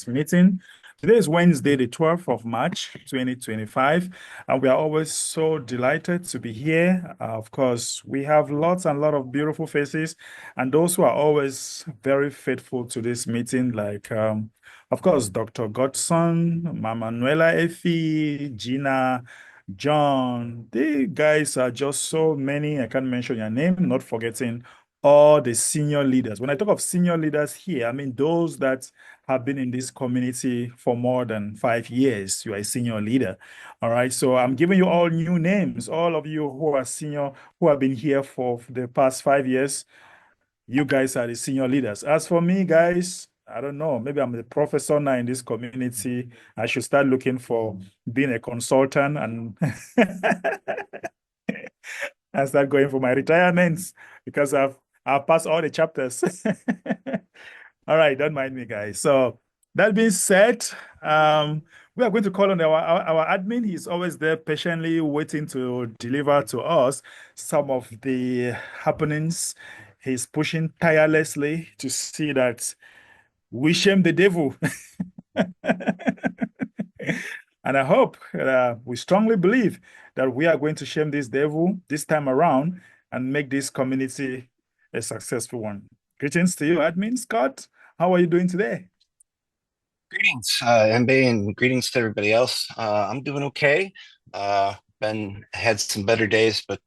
meeting. Today is Wednesday, the 12th of March, 2025, and we are always so delighted to be here. Of course, we have lots and lot of beautiful faces, and those who are always very faithful to this meeting, like, of course, Dr. Godson, Manuela Effie, Gina, John. The guys are just so many. I can't mention your name, not forgetting all the senior leaders. When I talk of senior leaders here, I mean those that have been in this community for more than 5 years. You are a senior leader. All right. So I'm giving you all new names. All of you who are senior, who have been here for the past 5 years, you guys are the senior leaders. As for me, guys, I don't know. Maybe I'm the professor now in this community. I should start looking for being a consultant and and start going for my retirements because I've passed all the chapters. All right, don't mind me, guys. So that being said, we are going to call on our admin. He's always there patiently waiting to deliver to us some of the happenings. He's pushing tirelessly to see that we shame the devil. And I hope, we strongly believe that we are going to shame this devil this time around and make this community a successful one. Greetings to you, Admin Scott. How are you doing today? Greetings, MB, and greetings to everybody else. I'm doing okay. Been had some better days, but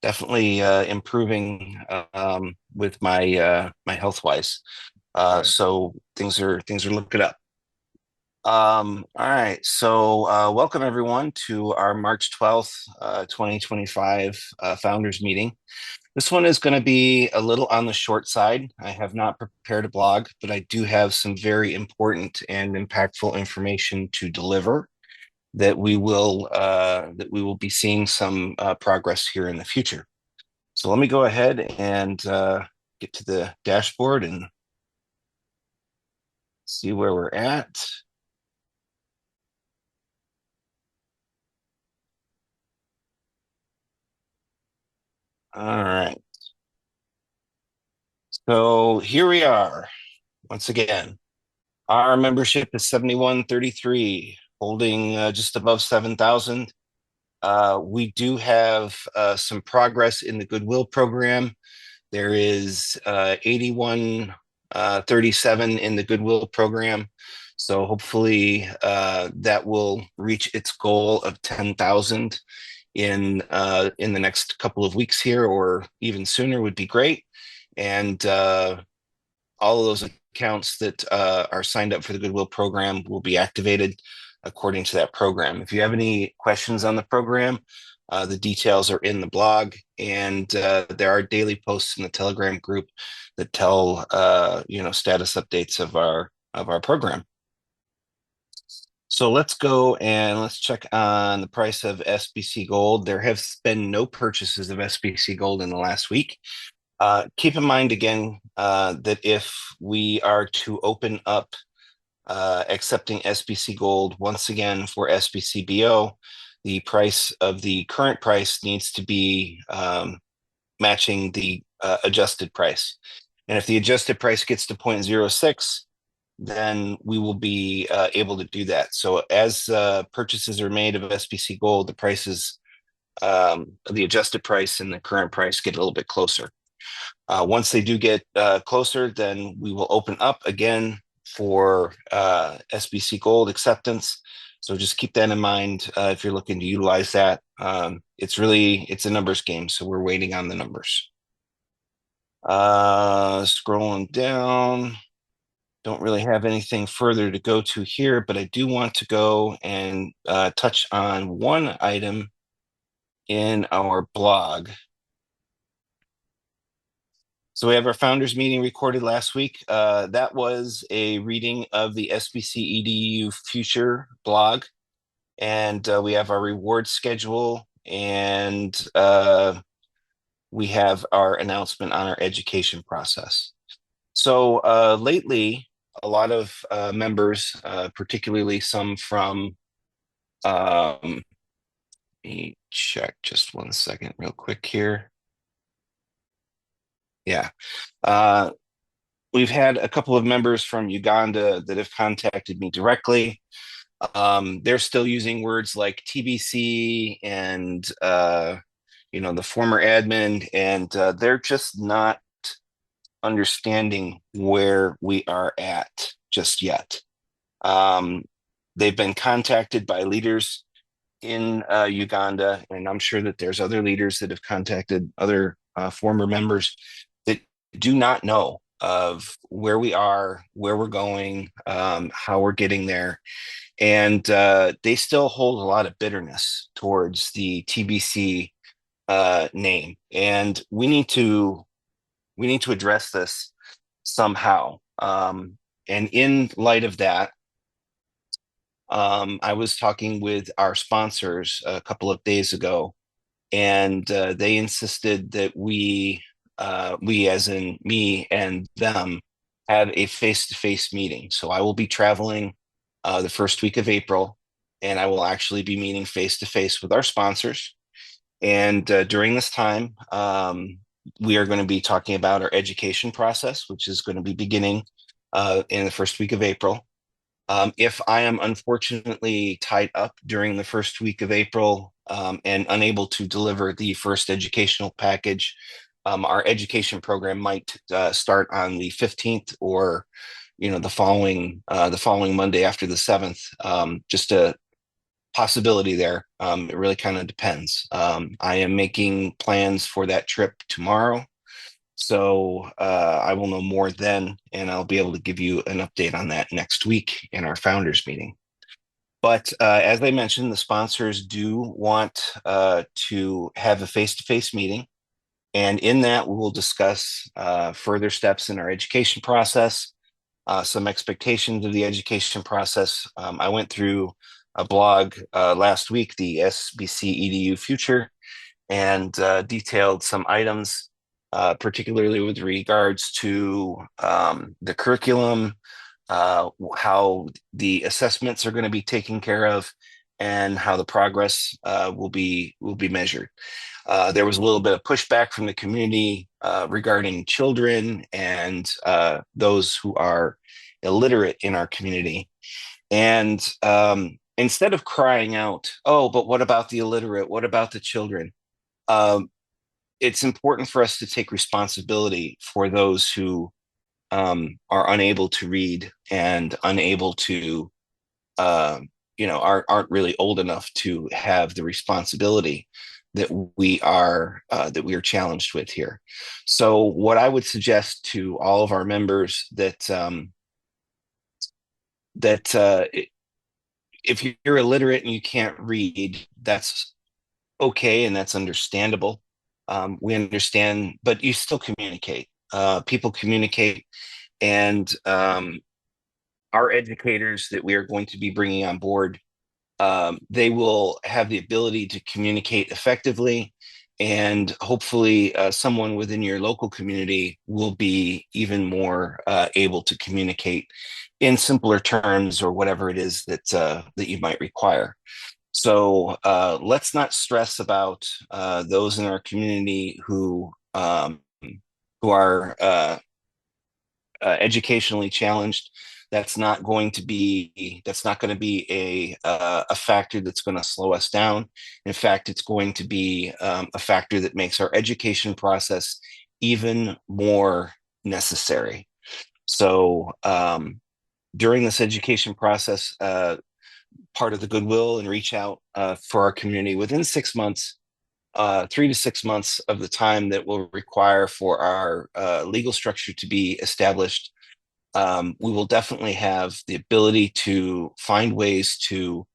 definitely improving with my health wise. So things are looking up. All right, so welcome everyone to our March 12th, 2025 founders meeting. This one is going to be a little on the short side. I have not prepared a blog, but I do have some very important and impactful information to deliver that we will be seeing some progress here in the future. So let me go ahead and get to the dashboard and see where we're at. All right. So here we are once again. Our membership is 7133, holding just above 7,000. We do have some progress in the Goodwill program. There is 8137 in the Goodwill program. So hopefully that will reach its goal of 10,000 in the next couple of weeks here, or even sooner would be great. And all of those accounts that are signed up for the Goodwill program will be activated according to that program. If you have any questions on the program, the details are in the blog, and there are daily posts in the Telegram group that tell status updates of our program. So let's go and let's check on the price of SBC Gold. There have been no purchases of SBC Gold in the last week. Keep in mind again that if we are to open up accepting SBC Gold once again for SBCBO, the price of the current price needs to be matching the adjusted price. And if the adjusted price gets to 0.06, then we will be able to do that. So as purchases are made of SBC Gold, the prices, the adjusted price and the current price get a little bit closer. Once they do get closer, then we will open up again for SBC Gold acceptance. So just keep that in mind if you're looking to utilize that. It's a numbers game, so we're waiting on the numbers. Scrolling down, don't really have anything further to go to here, but I do want to go and touch on one item in our blog. So we have our founders meeting recorded last week. That was a reading of the SBC EDU Future blog. And we have our reward schedule, and we have our announcement on our education process. So lately, a lot of members, particularly some from, let me check just 1 second real quick here. Yeah. We've had a couple of members from Uganda that have contacted me directly. They're still using words like TBC and the former admin, and they're just not understanding where we are at just yet. Um, they've been contacted by leaders in Uganda, and I'm sure that there's other leaders that have contacted other former members that do not know of where we are, where we're going, how we're getting there, and they still hold a lot of bitterness towards the TBC name, and we need to address this somehow. And in light of that, I was talking with our sponsors a couple of days ago, and they insisted that we as in me and them, have a face-to-face meeting. So I will be traveling the first week of April, and I will actually be meeting face-to-face with our sponsors. And during this time, we are going to be talking about our education process, which is going to be beginning in the first week of April. If I am unfortunately tied up during the first week of April and unable to deliver the first educational package, our education program might start on the 15th, or the following Monday after the 7th. Just a possibility there. It really kind of depends. I am making plans for that trip tomorrow. So I will know more then, and I'll be able to give you an update on that next week in our founders meeting. But as I mentioned, the sponsors do want to have a face-to-face meeting. And in that, we will discuss further steps in our education process, some expectations of the education process. I went through a blog last week, the SBC EDU Future, and detailed some items, particularly with regards to the curriculum, how the assessments are going to be taken care of, and how the progress will be measured. There was a little bit of pushback from the community regarding children and those who are illiterate in our community. And instead of crying out, "Oh, but what about the illiterate? What about the children?" Um, it's important for us to take responsibility for those who are unable to read and unable to, aren't really old enough to have the responsibility that we are challenged with here. So, what I would suggest to all of our members that if you're illiterate and you can't read, that's okay and that's understandable. We understand, but you still communicate. People communicate, and our educators that we are going to be bringing on board, they will have the ability to communicate effectively. And hopefully, someone within your local community will be even more able to communicate in simpler terms, or whatever it is that you might require. So let's not stress about those in our community who are educationally challenged. That's not going to be a factor that's going to slow us down. In fact, it's going to be a factor that makes our education process even more necessary. So during this education process, part of the goodwill and reach out for our community within 6 months, 3 to 6 months of the time that will require for our legal structure to be established. We will definitely have the ability to find ways to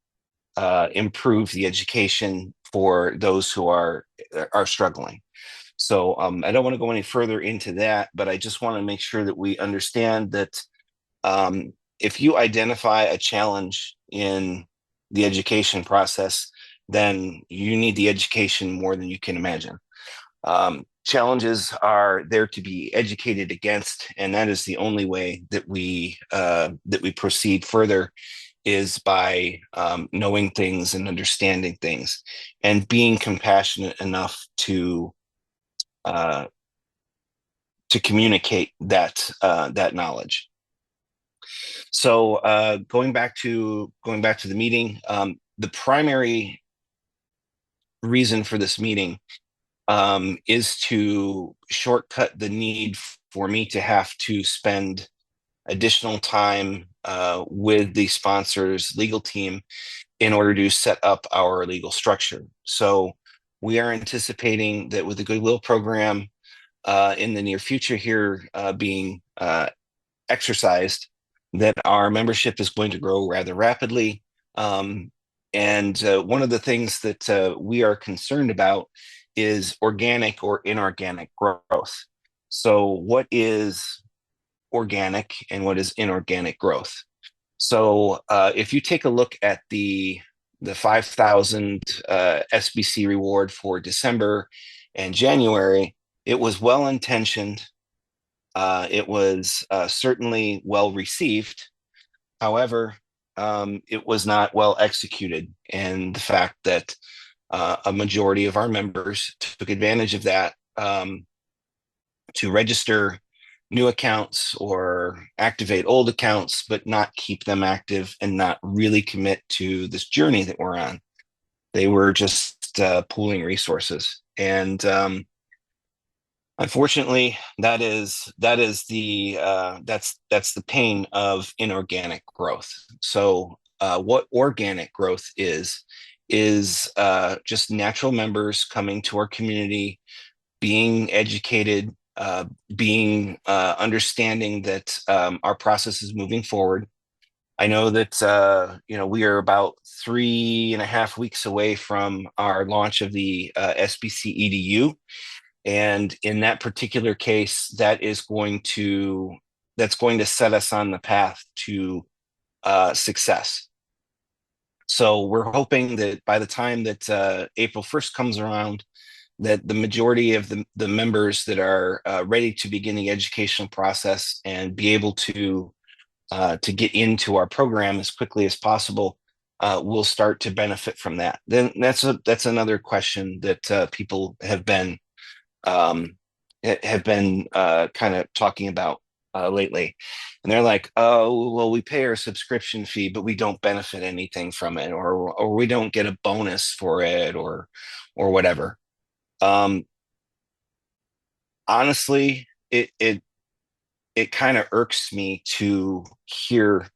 improve the education for those who are struggling. So I don't want to go any further into that, but I just want to make sure that we understand that if you identify a challenge in the education process, then you need the education more than you can imagine. Challenges are there to be educated against, and that is the only way that we proceed further, is by knowing things and understanding things, and being compassionate enough uh, communicate that knowledge. So going back to the meeting, the primary reason for this meeting is to shortcut the need for me to have to spend additional time with the sponsor's legal team in order to set up our legal structure. So we are anticipating that with the Goodwill program in the near future here being exercised, that our membership is going to grow rather rapidly. And one of the things that we are concerned about is organic or inorganic growth. So what is organic and what is inorganic growth? So if you take a look at the 5,000 SBC reward for December and January, it was well intentioned. It was certainly well received. However, it was not well executed. And the fact that a majority of our members took advantage of that to register new accounts or activate old accounts, but not keep them active and not really commit to this journey that we're on. They were just pooling resources. And unfortunately, that's the pain of inorganic growth. So what organic growth is just natural members coming to our community, being educated, being understanding that our process is moving forward. I know that we are about 3.5 weeks away from our launch of the SBC EDU, and in that particular case, that's going to set us on the path to success. So we're hoping that by the time that April 1st comes around, that the majority of the members that are ready to begin the educational process and be able to get into our program as quickly as possible will start to benefit from that. Then that's another question that people have been kind of talking about lately. And they're like, oh, well, we pay our subscription fee, but we don't benefit anything from it, or we don't get a bonus for it, or whatever. Honestly, it kind of irks me to hear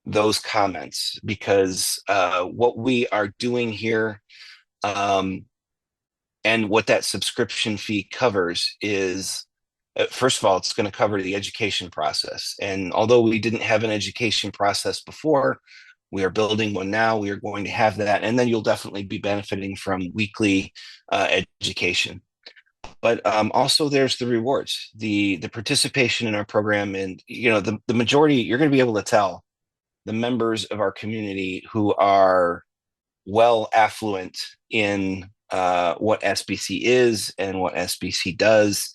those comments, because what we are doing here and what that subscription fee covers is, first of all, it's going to cover the education process. And although we didn't have an education process before, we are building one now. We are going to have that. And then you'll definitely be benefiting from weekly education. But also there's the rewards, the participation in our program. And, the majority, you're going to be able to tell the members of our community who are well affluent in what SBC is and what SBC does,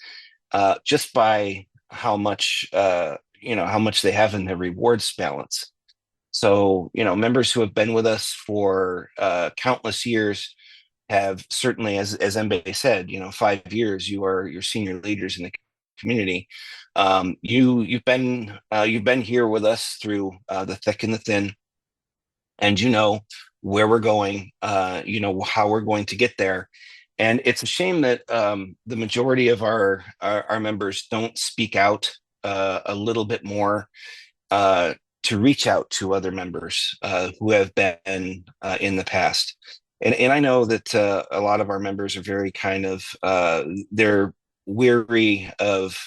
just by how much they have in their rewards balance. So, members who have been with us for countless years have certainly, as Mbe said, 5 years, you're senior leaders in the community. You've been here with us through the thick and the thin, and where we're going, how we're going to get there. And it's a shame that the majority of our members don't speak out a little bit more to reach out to other members who have been in the past. And I know that a lot of our members are very kind of they're weary of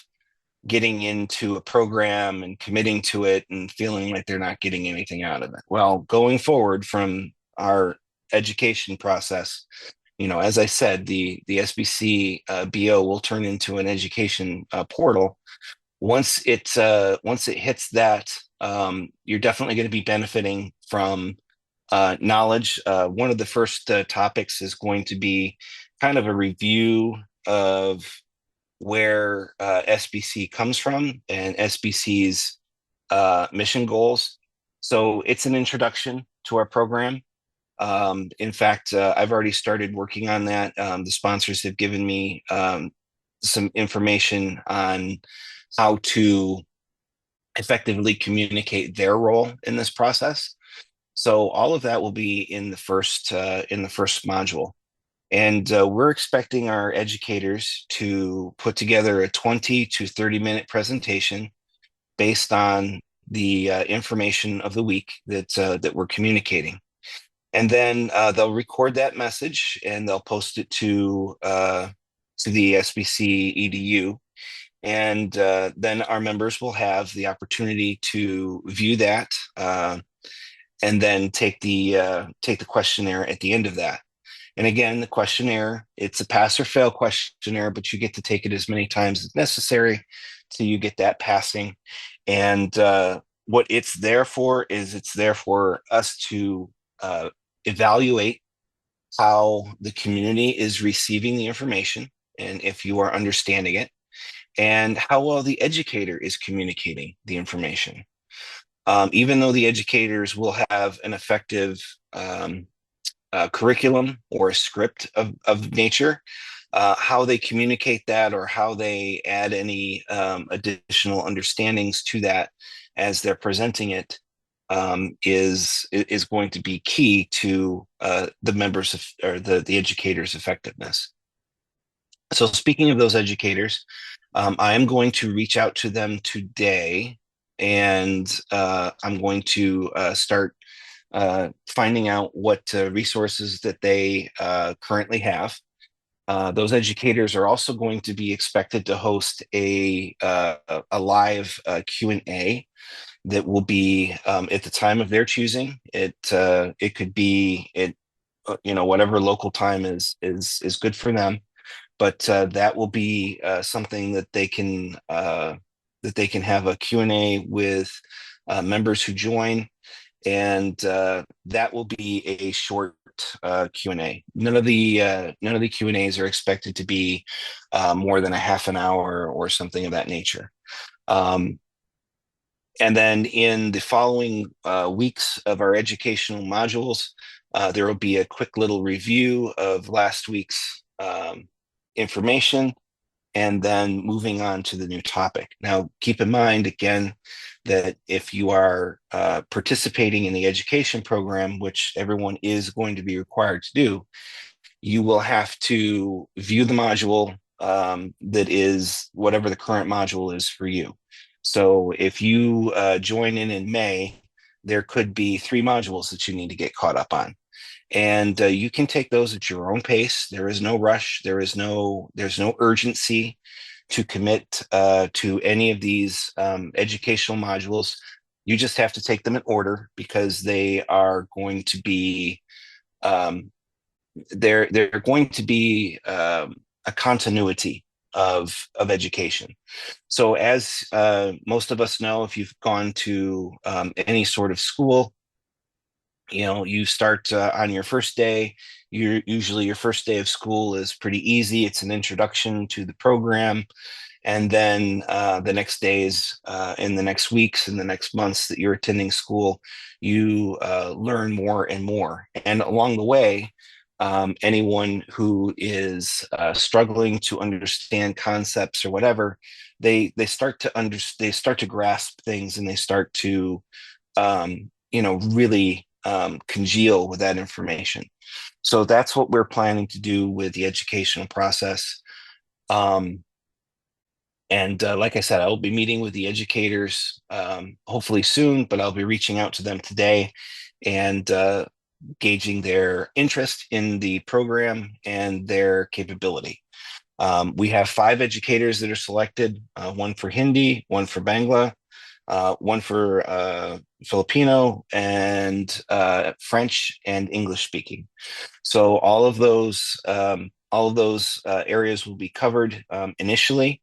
getting into a program and committing to it and feeling like they're not getting anything out of it. Well, going forward from our education process, as I said, the SBC BO will turn into an education portal. Once it hits that, you're definitely going to be benefiting from knowledge. One of the first topics is going to be kind of a review of where SBC comes from and SBC's mission goals. So it's an introduction to our program. In fact, I've already started working on that. The sponsors have given me some information on how to effectively communicate their role in this process. So all of that will be in the first module. And we're expecting our educators to put together a 20 to 30-minute presentation based on the information of the week that we're communicating. And then they'll record that message and they'll post it to the SBC EDU. And then our members will have the opportunity to view that and then take the questionnaire at the end of that. And again, the questionnaire, it's a pass or fail questionnaire, but you get to take it as many times as necessary till you get that passing. And what it's there for is it's there for us to evaluate how the community is receiving the information and if you are understanding it, and how well the educator is communicating the information. Even though the educators will have an effective curriculum or a script of nature, how they communicate that or how they add any additional understandings to that as they're presenting it is going to be key to the members of, or the educators' effectiveness. So speaking of those educators, I am going to reach out to them today, and I'm going to start finding out what resources that they currently have. Those educators are also going to be expected to host a live Q&A that will be at the time of their choosing. It could be whatever local time is good for them, but that will be something that they can have a Q&A with members who join, and that will be a short Q&A. None of the Q&As are expected to be more than a half an hour or something of that nature. And then in the following weeks of our educational modules, there will be a quick little review of last week's information, and then moving on to the new topic. Now, keep in mind, again, that if you are participating in the education program, which everyone is going to be required to do, you will have to view the module that is whatever the current module is for you. So if you join in May, there could be 3 modules that you need to get caught up on. And you can take those at your own pace. There is no rush. There's no urgency to commit to any of these educational modules. You just have to take them in order because they are going to be they're going to be a continuity of education. So as most of us know, if you've gone to any sort of school, you start on your first day. Usually your first day of school is pretty easy. It's an introduction to the program. And then the next days, in the next weeks, in the next months that you're attending school, you learn more and more. And along the way, anyone who is struggling to understand concepts or whatever, they start to grasp things, and they start to really congeal with that information. So that's what we're planning to do with the educational process. And like I said, I will be meeting with the educators hopefully soon, but I'll be reaching out to them today and gauging their interest in the program and their capability. We have 5 educators that are selected, 1 for Hindi, 1 for Bangla, 1 for Filipino, and French and English speaking. So all of those areas will be covered initially.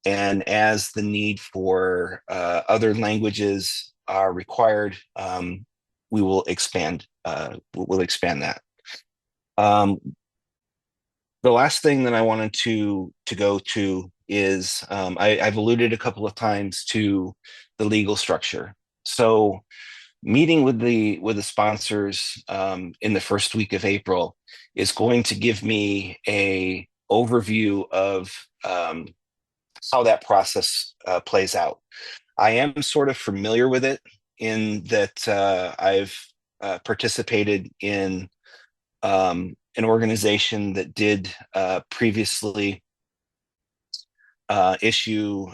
And as the need for other languages are required, we will expand. We'll expand that. The last thing that I wanted to go to is I've alluded a couple of times to the legal structure. So meeting with the sponsors in the first week of April is going to give me a overview of how that process plays out. I am sort of familiar with it in that I've participated in an organization that did previously issue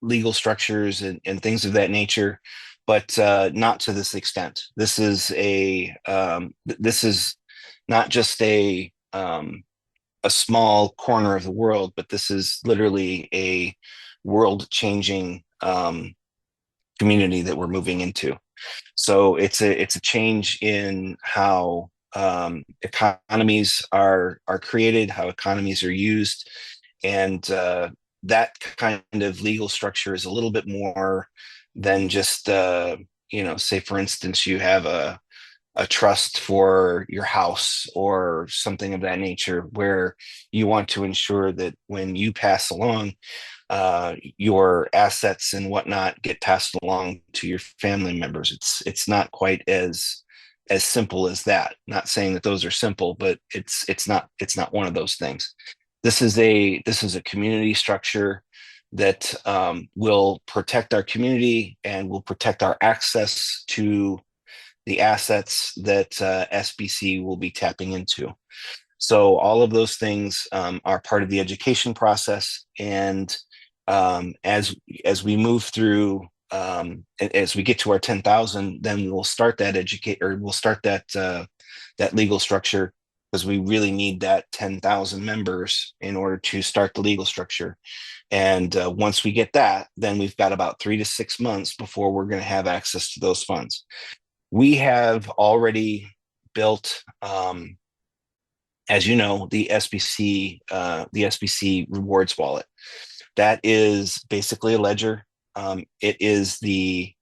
legal structures and things of that nature, but not to this extent. This is not just a small corner of the world, but this is literally a world-changing community that we're moving into. So it's a change in how economies are created, how economies are used, and that kind of legal structure is a little bit more than just say for instance you have a trust for your house or something of that nature, where you want to ensure that when you pass along, your assets and whatnot get passed along to your family members. It's not quite as simple as that. Not saying that those are simple, but it's not one of those things. This is a community structure that will protect our community and will protect our access to the assets that SBC will be tapping into. So all of those things are part of the education process, and as we move through, as we get to our 10,000, then we'll start that legal structure, because we really need that 10,000 members in order to start the legal structure. And once we get that, then we've got about 3 to 6 months before we're going to have access to those funds. We have already built, as you know, the SBC rewards wallet. That is basically a ledger. It's the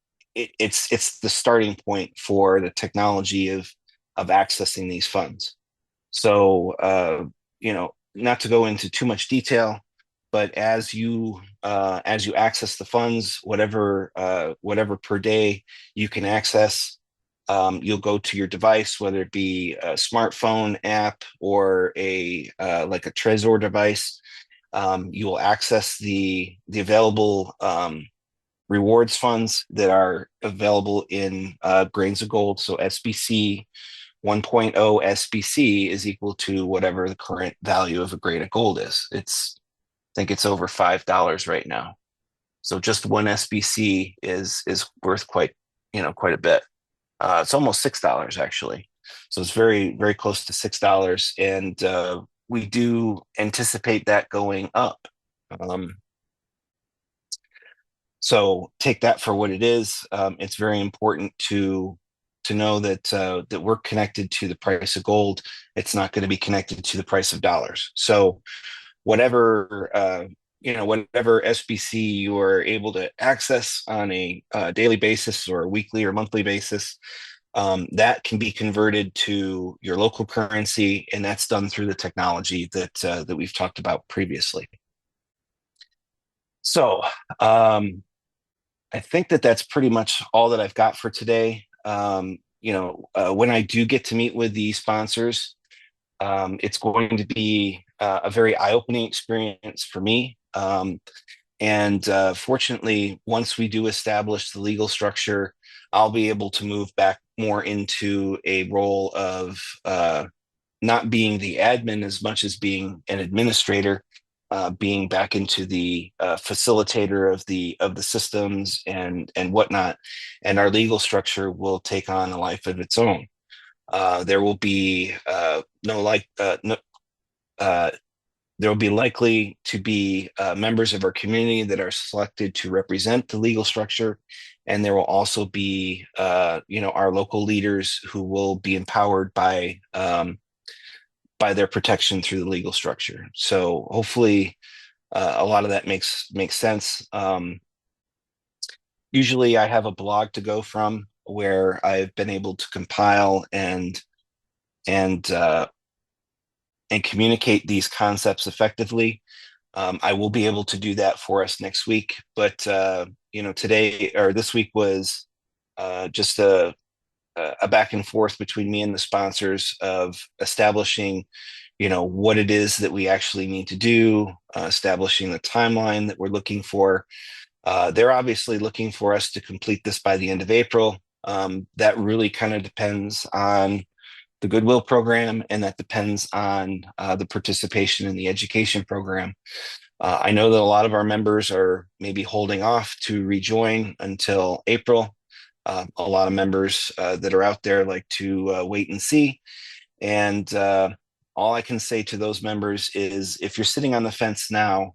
starting point for the technology of accessing these funds. So not to go into too much detail, but as you access the funds, whatever per day you can access, you'll go to your device, whether it be a smartphone app or like a Trezor device. You will access the available rewards funds that are available in grains of gold. So SBC 1.0 SBC is equal to whatever the current value of a grain of gold is. I think it's over $5 right now. So just one SBC is worth quite a bit. It's almost $6 actually. So it's very, very close to $6. And we do anticipate that going up. So take that for what it is. It's very important to know that that we're connected to the price of gold. It's not going to be connected to the price of dollars. So whatever whatever SBC you are able to access on a daily basis or a weekly or monthly basis, that can be converted to your local currency, and that's done through the technology that we've talked about previously. So I think that that's pretty much all that I've got for today. When I do get to meet with the sponsors, it's going to be a very eye-opening experience for me. And fortunately, once we do establish the legal structure, I'll be able to move back more into a role of not being the admin as much as being an administrator, being back into the facilitator of the systems and whatnot. And our legal structure will take on a life of its own. There will be there will be likely to be members of our community that are selected to represent the legal structure, and there will also be our local leaders who will be empowered by their protection through the legal structure. So hopefully a lot of that makes sense. Usually I have a blog to go from where I've been able to compile and communicate these concepts effectively. I will be able to do that for us next week, but today or this week was just a back and forth between me and the sponsors of establishing what it is that we actually need to do, establishing the timeline that we're looking for. They're obviously looking for us to complete this by the end of April. That really kind of depends on the Goodwill program, and that depends on the participation in the education program. I know that a lot of our members are maybe holding off to rejoin until April. A lot of members that are out there like to wait and see. And all I can say to those members is, if you're sitting on the fence now,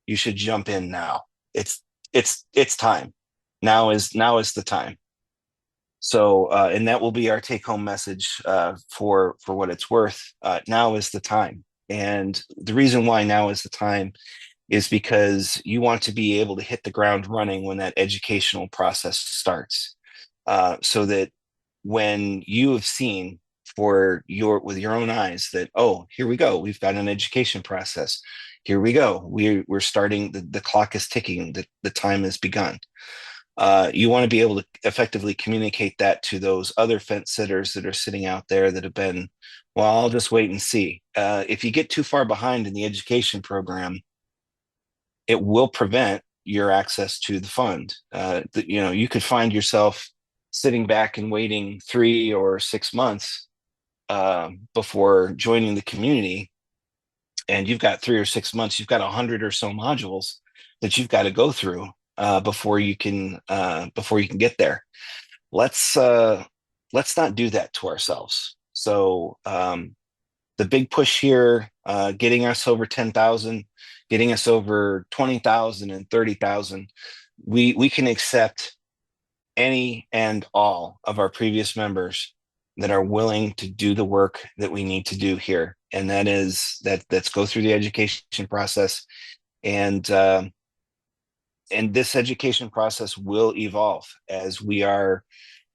you should jump in now. It's time. Now is the time. So, and that will be our take-home message for what it's worth. Now is the time, and the reason why now is the time is because you want to be able to hit the ground running when that educational process starts, so that when you have seen with your own eyes that, oh, here we go, we've got an education process. Here we go. We're starting. The clock is ticking. The time has begun. You want to be able to effectively communicate that to those other fence sitters that are sitting out there that have been, well, I'll just wait and see. If you get too far behind in the education program, it will prevent your access to the fund. You could find yourself sitting back and waiting 3 or 6 months before joining the community, and you've got 3 or 6 months, you've got 100 or so modules that you've got to go through before you can get there. Let's not do that to ourselves. So the big push here, getting us over 10,000, getting us over 20,000 and 30,000. We can accept any and all of our previous members that are willing to do the work that we need to do here, and that's go through the education process, and this education process will evolve as we are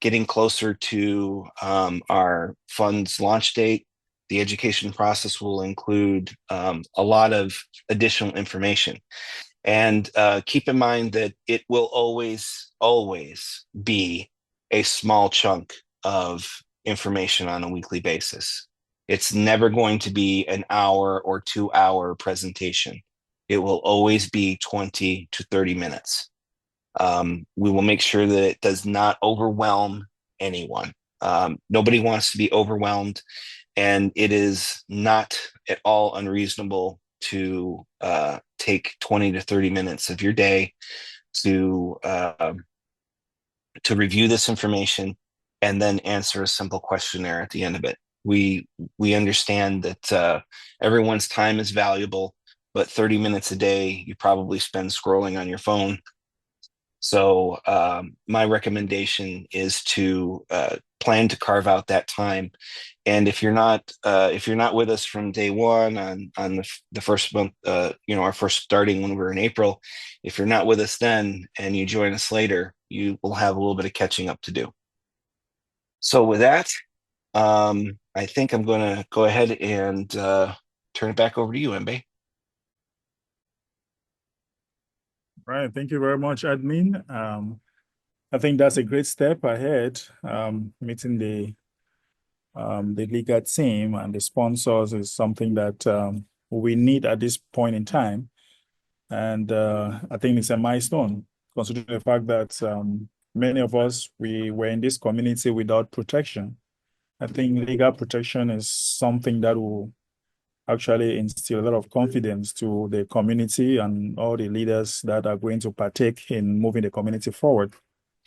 getting closer to our fund's launch date. The education process will include a lot of additional information. And keep in mind that it will always be a small chunk of information on a weekly basis. It's never going to be an hour or 2 hour presentation. It will always be 20 to 30 minutes. We will make sure that it does not overwhelm anyone. Nobody wants to be overwhelmed, and it is not at all unreasonable to take 20 to 30 minutes of your day to review this information and then answer a simple questionnaire at the end of it. We understand that everyone's time is valuable, but 30 minutes a day you probably spend scrolling on your phone. So my recommendation is to plan to carve out that time. And if you're not with us from day one on the first month, our first starting when we're in April, if you're not with us then and you join us later, you will have a little bit of catching up to do. So with that, I think I'm going to go ahead and turn it back over to you, Mbe. Right. Thank you very much, admin. I think that's a great step ahead. Meeting the legal team and the sponsors is something that we need at this point in time. And I think it's a milestone, considering the fact that many of us, we were in this community without protection. I think legal protection is something that will actually instill a lot of confidence to the community and all the leaders that are going to partake in moving the community forward. So,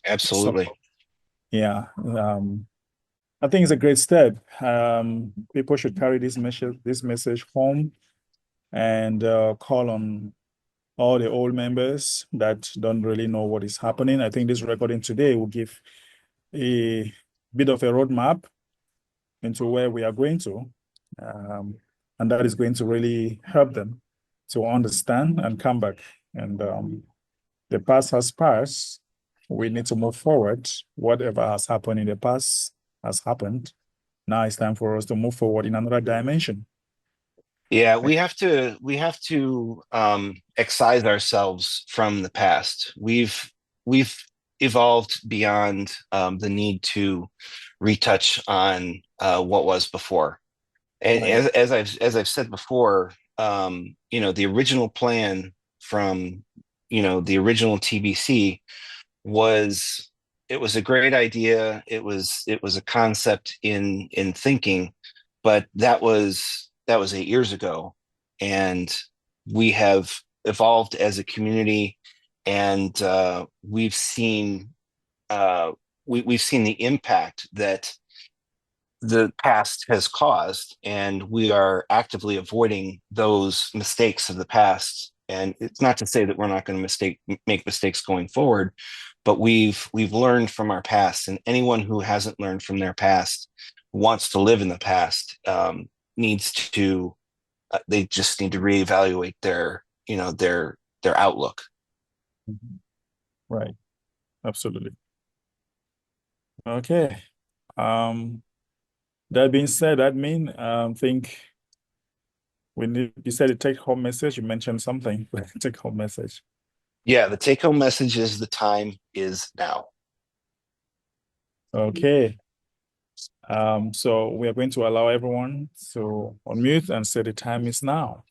Absolutely. yeah, I think it's a great step. People should carry this message home and call on all the old members that don't really know what is happening. I think this recording today will give a bit of a roadmap into where we are going to. And that is going to really help them to understand and come back. And the past has passed. We need to move forward. Whatever has happened in the past has happened. Now it's time for us to move forward in another dimension. Yeah, we have to excise ourselves from the past. We've evolved beyond the need to retouch on what was before. And Right. as I've said before, the original plan from the original TBC was it was a great idea. It was a concept in thinking, but that was 8 years ago, and we have evolved as a community, and we've seen the impact that the past has caused, and we are actively avoiding those mistakes of the past. And it's not to say that we're not going to make mistakes going forward, but we've learned from our past, and anyone who hasn't learned from their past, wants to live in the past, needs to they just need to reevaluate their outlook. Mhm. Right. Absolutely. Okay. Um, that being said, think you said a take-home message. You mentioned something, take-home message. Yeah, the take-home message is the time is now. Okay. So we are going to allow everyone to unmute and say the time is now.